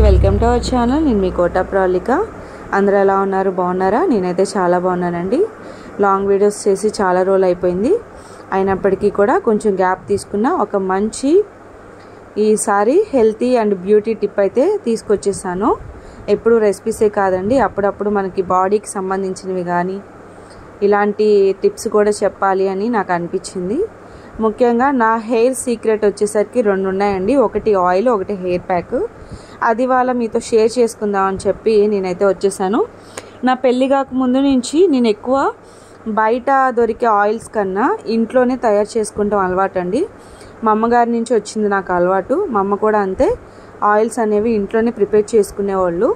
Welcome to our channel. నేను మీ కోట ప్రవళిక. అందరూ ఎలా ఉన్నారు? బాగున్నారా? నేనైతే చాలా బాగున్నానండి. లాంగ్ వీడియోస్ చేసి చాలా రోజులు అయిపోయింది. అయినప్పటికీ కూడా కొంచెం గ్యాప్ తీసుకున్న ఒక మంచి ఈసారి హెల్తీ అండ్ బ్యూటీ టిప్ అయితే తీసుకొచ్చేసాను. ఎప్పుడు రెసిపీసే కాదండి, అప్పుడప్పుడు మనకి బాడీకి సంబంధించినవి కానీ ఇలాంటి టిప్స్ కూడా చెప్పాలి అని నాకు అనిపించింది. ముఖ్యంగా నా హెయిర్ సీక్రెట్ వచ్చేసరికి 2 ఉన్నాయండి. ఒకటి ఆయిల్, ఒకటి హెయిర్ ప్యాక్. అది వాళ్ళ మీతో షేర్ చేసుకుందాం అని చెప్పి నేనైతే వచ్చేసాను. నా పెళ్ళి కాక ముందు నుంచి నేను ఎక్కువ బయట దొరికే ఆయిల్స్ కన్నా ఇంట్లోనే తయారు చేసుకుంటాం అలవాటు అండి. మా అమ్మగారి నుంచి వచ్చింది నాకు అలవాటు. మా అమ్మ కూడా అంతే, ఆయిల్స్ అనేవి ఇంట్లోనే ప్రిపేర్ చేసుకునేవాళ్ళు.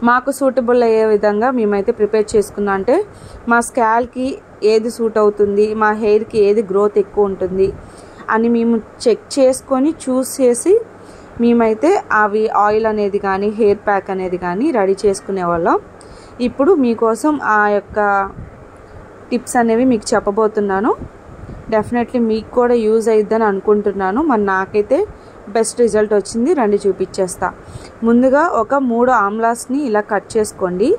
మాకు సూటబుల్ అయ్యే విధంగా మేమైతే ప్రిపేర్ చేసుకున్నాం. అంటే మా స్కాల్కి ఏది సూట్ అవుతుంది, మా హెయిర్కి ఏది గ్రోత్ ఎక్కువ ఉంటుంది అని మేము చెక్ చేసుకొని చూస్ చేసి మేమైతే అవి ఆయిల్ అనేది కానీ హెయిర్ ప్యాక్ అనేది కానీ రెడీ చేసుకునేవాళ్ళం. ఇప్పుడు మీకోసం ఆ యొక్క టిప్స్ అనేవి మీకు చెప్పబోతున్నాను. డెఫినెట్లీ మీకు కూడా యూజ్ అయిద్దని అనుకుంటున్నాను. మరి నాకైతే బెస్ట్ రిజల్ట్ వచ్చింది. రండి చూపించేస్తా. ముందుగా ఒక 3 ఆమ్లాస్ని ఇలా కట్ చేసుకోండి.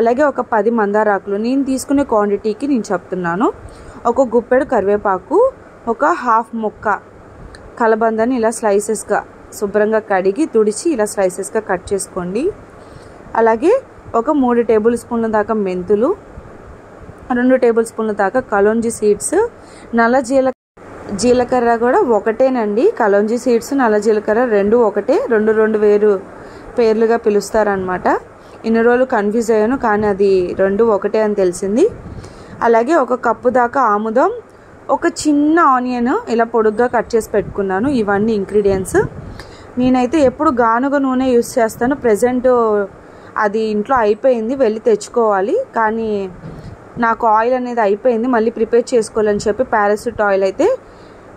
అలాగే ఒక 10 మందారాకులు, నేను తీసుకునే క్వాంటిటీకి నేను చెప్తున్నాను. ఒక గుప్పెడు కరివేపాకు, ఒక హాఫ్ ముక్క కలబందని ఇలా స్లైసెస్గా శుభ్రంగా కడిగి తుడిచి ఇలా స్లైసెస్గా కట్ చేసుకోండి. అలాగే ఒక 3 టేబుల్ స్పూన్ల దాకా మెంతులు, 2 టేబుల్ స్పూన్ల దాకా కలోంజీ సీడ్స్, నల్ల జీలకర్ర కూడా ఒకటేనండి. కలోంజీ సీడ్స్, నల్ల జీలకర్ర 2 ఒకటే, 2 వేరు పేర్లుగా పిలుస్తారనమాట. ఇన్ని రోజులు కన్ఫ్యూజ్ అయ్యాను, కానీ అది 2 ఒకటే అని తెలిసింది. అలాగే ఒక కప్పు దాకా ఆముదం, ఒక చిన్న ఆనియన్ ఇలా పొడుగ్గా కట్ చేసి పెట్టుకున్నాను. ఇవన్నీ ఇంగ్రీడియంట్స్. నేనైతే ఎప్పుడు గానుగ నూనె యూస్ చేస్తాను. ప్రజెంట్ అది ఇంట్లో అయిపోయింది, వెళ్ళి తెచ్చుకోవాలి. కానీ నాకు ఆయిల్ అనేది అయిపోయింది, మళ్ళీ ప్రిపేర్ చేసుకోవాలని చెప్పి పారాషూట్ ఆయిల్ అయితే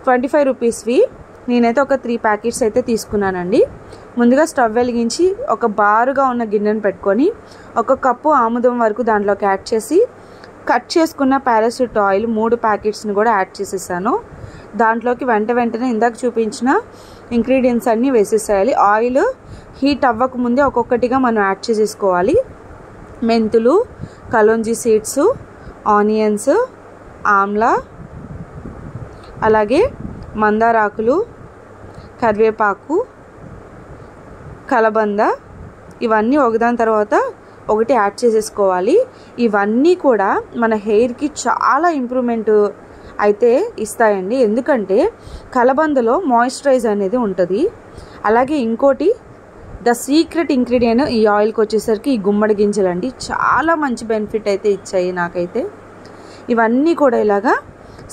25 రూపీస్వి నేనైతే ఒక 3 ప్యాకెట్స్ అయితే తీసుకున్నానండి. ముందుగా స్టవ్ వెలిగించి ఒక బారుగా ఉన్న గిన్నెను పెట్టుకొని ఒక కప్పు ఆముదం వరకు దాంట్లోకి యాడ్ చేసి కట్ చేసుకున్న పారాషూట్ ఆయిల్ 3 ప్యాకెట్స్ని కూడా యాడ్ చేసేసాను. దాంట్లోకి వెంటనే ఇందాక చూపించిన ఇంగ్రీడియంట్స్ అన్నీ వేసేసేయాలి. ఆయిల్ హీట్ అవ్వక ముందే ఒక్కొక్కటిగా మనం యాడ్ చేసేసుకోవాలి. మెంతులు, కలోంజీ సీడ్స్, ఆనియన్స్, ఆమ్లా, అలాగే మందారాకులు, కరివేపాకు, కలబంద, ఇవన్నీ ఒకదాని తర్వాత ఒకటి యాడ్ చేసేసుకోవాలి. ఇవన్నీ కూడా మన హెయిర్కి చాలా ఇంప్రూవ్మెంట్ అయితే ఇస్తాయండి. ఎందుకంటే కలబందలో మాయిశ్చరైజ్ అనేది ఉంటుంది. అలాగే ఇంకోటి ద సీక్రెట్ ఇంగ్రీడియంట్ ఈ ఆయిల్కి వచ్చేసరికి ఈ గుమ్మడి గింజలండి. చాలా మంచి బెనిఫిట్ అయితే ఇచ్చాయి నాకైతే. ఇవన్నీ కూడా ఇలాగా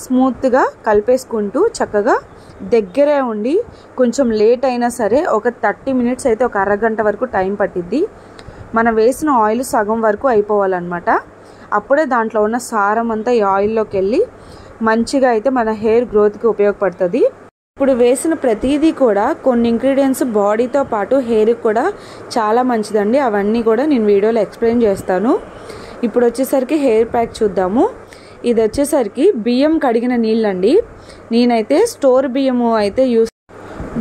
స్మూత్గా కలిపేసుకుంటూ చక్కగా దగ్గరే ఉండి, కొంచెం లేట్ అయినా సరే ఒక 30 మినిట్స్ అయితే, ఒక అరగంట వరకు టైం పట్టిద్ది. మనం వేసిన ఆయిల్ సగం వరకు అయిపోవాలన్నమాట. అప్పుడే దాంట్లో ఉన్న సారం అంతా ఈ ఆయిల్లోకి వెళ్ళి మంచిగా అయితే మన హెయిర్ గ్రోత్కి ఉపయోగపడుతుంది. ఇప్పుడు వేసిన ప్రతిదీ కూడా కొన్ని ఇంగ్రీడియంట్స్ బాడీతో పాటు హెయిర్కి కూడా చాలా మంచిదండి. అవన్నీ కూడా నేను వీడియోలో ఎక్స్ప్లెయిన్ చేస్తాను. ఇప్పుడు వచ్చేసరికి హెయిర్ ప్యాక్ చూద్దాము. ఇది వచ్చేసరికి బియ్యం కడిగిన నీళ్ళండి. నేనైతే స్టోర్ బియ్యము అయితే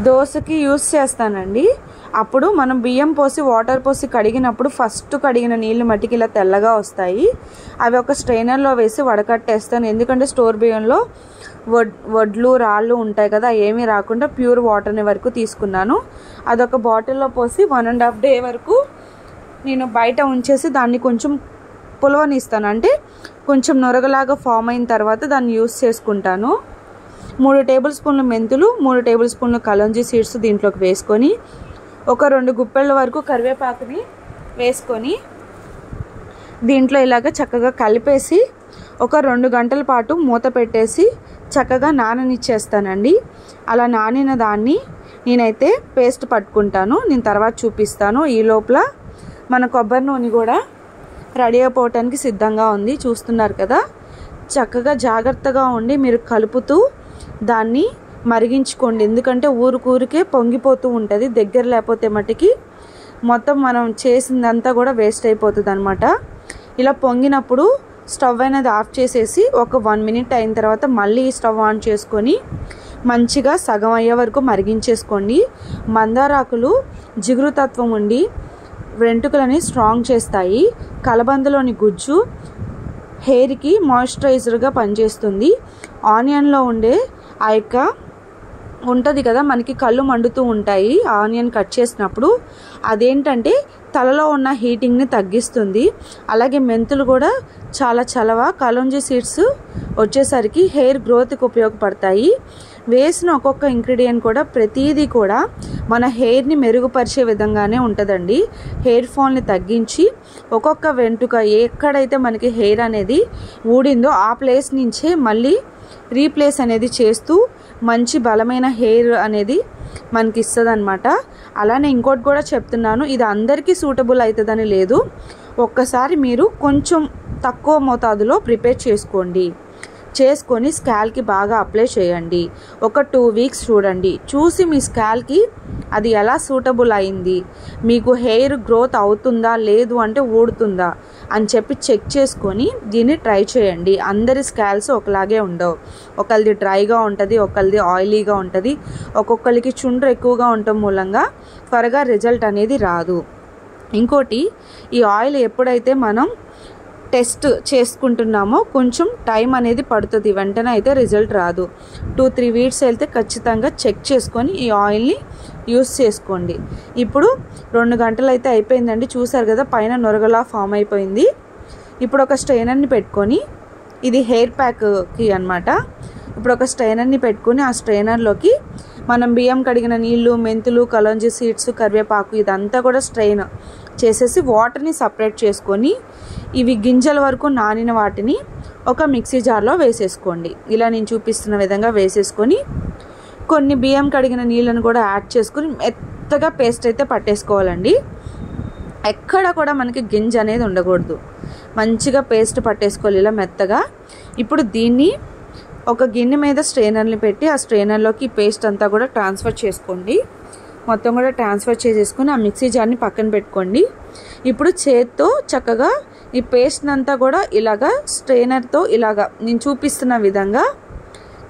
దోశకి యూస్ చేస్తానండి. అప్పుడు మనం బియ్యం పోసి వాటర్ పోసి కడిగినప్పుడు ఫస్ట్ కడిగిన నీళ్ళు మట్టికి ఇలా తెల్లగా వస్తాయి. అవి ఒక స్ట్రైనర్లో వేసి వడకట్టేస్తాను. ఎందుకంటే స్టోర్ బియ్యంలో వడ్లు రాళ్ళు ఉంటాయి కదా, ఏమీ రాకుండా ప్యూర్ వాటర్ని వరకు తీసుకున్నాను. అదొక బాటిల్లో పోసి 1.5 డే వరకు నేను బయట ఉంచేసి దాన్ని కొంచెం పులవనిస్తాను. అంటే కొంచెం నొరగలాగా ఫామ్ అయిన తర్వాత దాన్ని యూస్ చేసుకుంటాను. 3 టేబుల్ స్పూన్ల మెంతులు, 3 టేబుల్ స్పూన్ల కలోంజీ సీడ్స్ దీంట్లోకి వేసుకొని ఒక 2 గుప్పెళ్ళ వరకు కరివేపాకుని వేసుకొని దీంట్లో ఇలాగ చక్కగా కలిపేసి ఒక 2 గంటల పాటు మూత పెట్టేసి చక్కగా నాననిచ్చేస్తానండి. అలా నానిన దాన్ని నేనైతే పేస్ట్ పట్టుకుంటాను. నేను తర్వాత చూపిస్తాను. ఈ లోపల మన కొబ్బరి నూనె కూడా రెడీ అయిపోవటానికి సిద్ధంగా ఉంది. చూస్తున్నారు కదా, చక్కగా జాగ్రత్తగా ఉండి మీరు కలుపుతూ దాన్ని మరిగించుకోండి. ఎందుకంటే ఊరికే పొంగిపోతూ ఉంటుంది. దగ్గర లేకపోతే మట్టికి మొత్తం మనం చేసిందంతా కూడా వేస్ట్ అయిపోతుంది అనమాట. ఇలా పొంగినప్పుడు స్టవ్ అనేది ఆఫ్ చేసేసి ఒక 1 మినిట్ అయిన తర్వాత మళ్ళీ స్టవ్ ఆన్ చేసుకొని మంచిగా సగం అయ్యే వరకు మరిగించేసుకోండి. మందారాకులు జిగురుతత్వం ఉండి వెంట్రుకలని స్ట్రాంగ్ చేస్తాయి. కలబందలోని గుజ్జు హెయిర్కి మాయిశ్చరైజర్గా పనిచేస్తుంది. ఆనియన్లో ఉండే ఆ యొక్క ఉంటుంది కదా, మనకి కళ్ళు మండుతూ ఉంటాయి ఆనియన్ కట్ చేసినప్పుడు, అదేంటంటే తలలో ఉన్న హీటింగ్ని తగ్గిస్తుంది. అలాగే మెంతులు కూడా చాలా చలవ. కలోంజీ సీడ్స్ వచ్చేసరికి హెయిర్ గ్రోత్కి ఉపయోగపడతాయి. వేసిన ఒక్కొక్క ఇంగ్రీడియంట్ కూడా ప్రతిదీ కూడా మన హెయిర్ని మెరుగుపరిచే విధంగానే ఉంటుందండి. హెయిర్ ఫాల్ని తగ్గించి ఒక్కొక్క వెంట్రుక ఎక్కడైతే మనకి హెయిర్ అనేది ఊడిందో ఆ ప్లేస్ నుంచే మళ్ళీ రీప్లేస్ అనేది చేస్తూ మంచి బలమైన హెయిర్ అనేది మనకి ఇస్తుంది అనమాట. అలానే ఇంకోటి కూడా చెప్తున్నాను, ఇది అందరికీ సూటబుల్ అవుతుందని లేదు. ఒక్కసారి మీరు కొంచెం తక్కువ మోతాదులో ప్రిపేర్ చేసుకొని స్కాల్కి బాగా అప్లై చేయండి. ఒక 2 వీక్స్ చూడండి. చూసి మీ స్కాల్కి అది ఎలా సూటబుల్ అయింది, మీకు హెయిర్ గ్రోత్ అవుతుందా లేదు అంటే ఊడుతుందా అని చెప్పి చెక్ చేసుకొని దీన్ని ట్రై చేయండి. అందరి స్కాల్స్ ఒకలాగే ఉండవు. ఒకరిది డ్రైగా ఉంటుంది, ఒకరిది ఆయిలీగా ఉంటుంది, ఒక్కొక్కరికి చుండ్రు ఎక్కువగా ఉండటం మూలంగా త్వరగా రిజల్ట్ అనేది రాదు. ఇంకోటి, ఈ ఆయిల్ ఎప్పుడైతే మనం టెస్ట్ చేసుకుంటున్నామో కొంచెం టైం అనేది పడుతుంది, వెంటనే అయితే రిజల్ట్ రాదు. 2-3 వీక్స్ వెళ్తే ఖచ్చితంగా చెక్ చేసుకొని ఈ ఆయిల్ని యూస్ చేసుకోండి. ఇప్పుడు 2 గంటలు అయితే అయిపోయిందండి. చూసారు కదా, పైన నొరగలా ఫామ్ అయిపోయింది. ఇప్పుడు ఒక స్ట్రైనర్ని పెట్టుకొని, ఇది హెయిర్ ప్యాక్కి అనమాట. ఇప్పుడు ఒక స్ట్రైనర్ని పెట్టుకొని ఆ స్ట్రైనర్లోకి మనం బియ్యం కడిగిన నీళ్ళు, మెంతులు, కలోంజీ సీడ్స్, కరివేపాకు ఇదంతా కూడా స్ట్రెయిన్ చేసేసి వాటర్ని సపరేట్ చేసుకొని ఇవి గింజల వరకు నానిన వాటిని ఒక మిక్సీ జార్లో వేసేసుకోండి. ఇలా నేను చూపిస్తున్న విధంగా వేసేసుకొని కొన్ని బియ్యం కడిగిన నీళ్ళను కూడా యాడ్ చేసుకొని మెత్తగా పేస్ట్ అయితే పట్టేసుకోవాలండి. ఎక్కడ కూడా మనకి గింజ అనేది ఉండకూడదు. మంచిగా పేస్ట్ పట్టేసుకోవాలి ఇలా మెత్తగా. ఇప్పుడు దీన్ని ఒక గిన్నె మీద స్ట్రైనర్ని పెట్టి ఆ స్ట్రైనర్లోకి పేస్ట్ అంతా కూడా ట్రాన్స్ఫర్ చేసుకోండి. మొత్తం కూడా ట్రాన్స్ఫర్ చేసేసుకొని ఆ మిక్సీ జార్ని పక్కన పెట్టుకోండి. ఇప్పుడు చేత్తో చక్కగా ఈ పేస్ట్ అంతా కూడా ఇలాగా స్ట్రైనర్తో ఇలాగా నేను చూపిస్తున్న విధంగా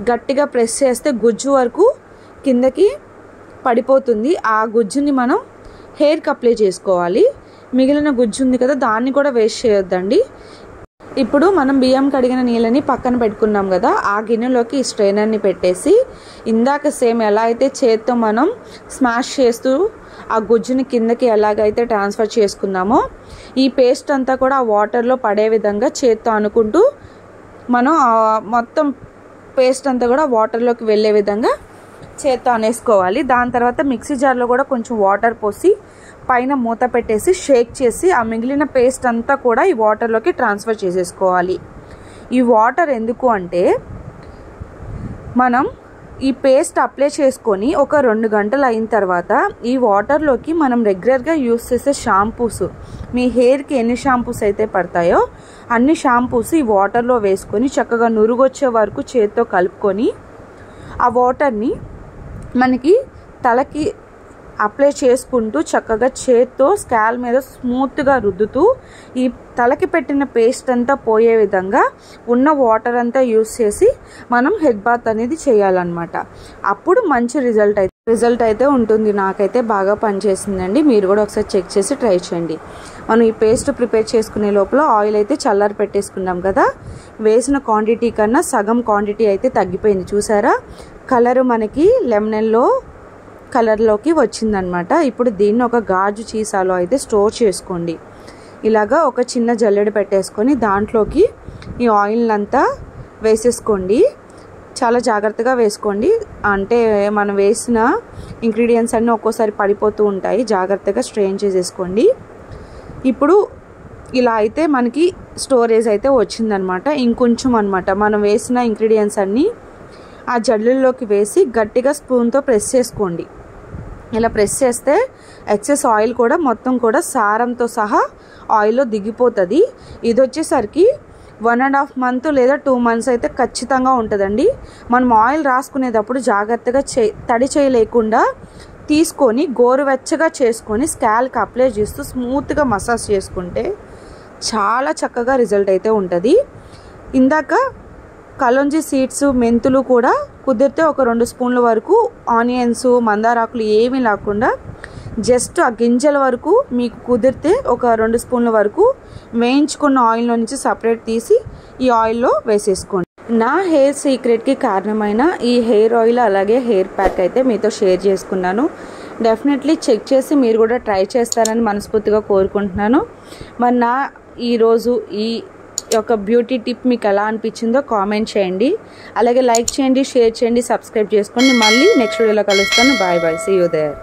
గట్టిగా ప్రెస్ చేస్తే గుజ్జు వరకు కిందకి పడిపోతుంది. ఆ గుజ్జుని మనం హెయిర్కి అప్లై చేసుకోవాలి. మిగిలిన గుజ్జు ఉంది కదా, దాన్ని కూడా వేస్ట్ చేయొద్దండి. ఇప్పుడు మనం బియ్యం కడిగిన నీళ్ళని పక్కన పెట్టుకున్నాం కదా, ఆ గిన్నెలోకి ఈ స్ట్రైనర్ని పెట్టేసి ఇందాక సేమ్ ఎలా అయితే చేత్తో మనం స్మాష్ చేస్తూ ఆ గుజ్జుని కిందకి ఎలాగైతే ట్రాన్స్ఫర్ చేసుకున్నామో ఈ పేస్ట్ అంతా కూడా ఆ వాటర్లో పడే విధంగా చేత్తో అనుకుంటూ మనం మొత్తం పేస్ట్ అంతా కూడా వాటర్లోకి వెళ్ళే విధంగా చేత్తో అనేసుకోవాలి. దాని తర్వాత మిక్సీ జార్లో కూడా కొంచెం వాటర్ పోసి పైన మూత పెట్టేసి షేక్ చేసి ఆ మిగిలిన పేస్ట్ అంతా కూడా ఈ వాటర్లోకి ట్రాన్స్ఫర్ చేసేసుకోవాలి. ఈ వాటర్ ఎందుకు అంటే మనం ఈ పేస్ట్ అప్లై చేసుకొని ఒక 2 గంటలు అయిన తర్వాత ఈ వాటర్లోకి మనం రెగ్యులర్గా యూస్ చేసే షాంపూస్, మీ హెయిర్కి ఎన్ని షాంపూస్ అయితే పడతాయో అన్ని షాంపూస్ ఈ వాటర్లో వేసుకొని చక్కగా నురుగొచ్చే వరకు చేత్తో కలుపుకొని ఆ వాటర్ని మనకి తలకి అప్లై చేసుకుంటూ చక్కగా చేత్తో స్కాల్ మీద స్మూత్గా రుద్దుతూ ఈ తలకి పెట్టిన పేస్ట్ అంతా పోయే విధంగా ఉన్న వాటర్ అంతా యూస్ చేసి మనం హెడ్ బాత్ అనేది చేయాలన్నమాట. అప్పుడు మంచి రిజల్ట్ అయితే ఉంటుంది. నాకైతే బాగా పనిచేసిందండి. మీరు కూడా ఒకసారి చెక్ చేసి ట్రై చేయండి. మనం ఈ పేస్ట్ ప్రిపేర్ చేసుకునే లోపల ఆయిల్ అయితే చల్లారి పెట్టేసుకున్నాం కదా, వేసిన క్వాంటిటీ కన్నా సగం క్వాంటిటీ అయితే తగ్గిపోయింది. చూసారా, కలరు మనకి లెమనెల్లో కలర్లోకి వచ్చిందనమాట. ఇప్పుడు దీన్ని ఒక గాజు సీసాలో అయితే స్టోర్ చేసుకోండి. ఇలాగా ఒక చిన్న జల్లెడ పెట్టేసుకొని దాంట్లోకి ఈ ఆయిల్ అంతా వేసేసుకోండి. చాలా జాగ్రత్తగా వేసుకోండి, అంటే మనం వేసిన ఇంగ్రీడియంట్స్ అన్నీ ఒక్కోసారి పడిపోతూ ఉంటాయి. జాగ్రత్తగా స్ట్రెయిన్ చేసేసుకోండి. ఇప్పుడు ఇలా అయితే మనకి స్టోరేజ్ అయితే వచ్చిందనమాట. ఇంకొంచెం అనమాట మనం వేసిన ఇంగ్రీడియంట్స్ అన్నీ ఆ జల్లెల్లోకి వేసి గట్టిగా స్పూన్తో ప్రెస్ చేసుకోండి. ఇలా ప్రెస్ చేస్తే ఎక్సెస్ ఆయిల్ కూడా మొత్తం కూడా సారంతో సహా ఆయిల్లో దిగిపోతుంది. ఇది వచ్చేసరికి 1.5 మంత్ లేదా 2 మంత్స్ అయితే ఖచ్చితంగా ఉంటుందండి. మనం ఆయిల్ రాసుకునేటప్పుడు జాగ్రత్తగా తడి చేయలేకుండా తీసుకొని గోరువెచ్చగా చేసుకొని స్కాల్కి అప్లై చేస్తూ స్మూత్గా మసాజ్ చేసుకుంటే చాలా చక్కగా రిజల్ట్ అయితే ఉంటుంది. ఇందాక కలోంజీ సీడ్స్, మెంతులు కూడా కుదిరితే ఒక 2 స్పూన్ల వరకు ఆనియన్స్, మందారాకులు ఏమీ లేకుండా జస్ట్ ఆ గింజల వరకు మీకు కుదిరితే ఒక 2 స్పూన్ల వరకు వేయించుకున్న ఆయిల్లో నుంచి సపరేట్ తీసి ఈ ఆయిల్లో వేసేసుకోండి. నా హెయిర్ సీక్రెట్కి కారణమైన ఈ హెయిర్ ఆయిల్ అలాగే హెయిర్ ప్యాక్ అయితే మీతో షేర్ చేసుకున్నాను. డెఫినెట్లీ చెక్ చేసి మీరు కూడా ట్రై చేస్తారని మనస్ఫూర్తిగా కోరుకుంటున్నాను. మరి నా ఈరోజు ఈ యొక్క బ్యూటీ టిప్ మీకు ఎలా అనిపించిందో కామెంట్ చేయండి, అలాగే లైక్ చేయండి, షేర్ చేయండి, సబ్స్క్రైబ్ చేసుకోండి. మళ్ళీ నెక్స్ట్ వీడియోలో కలుస్తాను. Bye bye, see you there.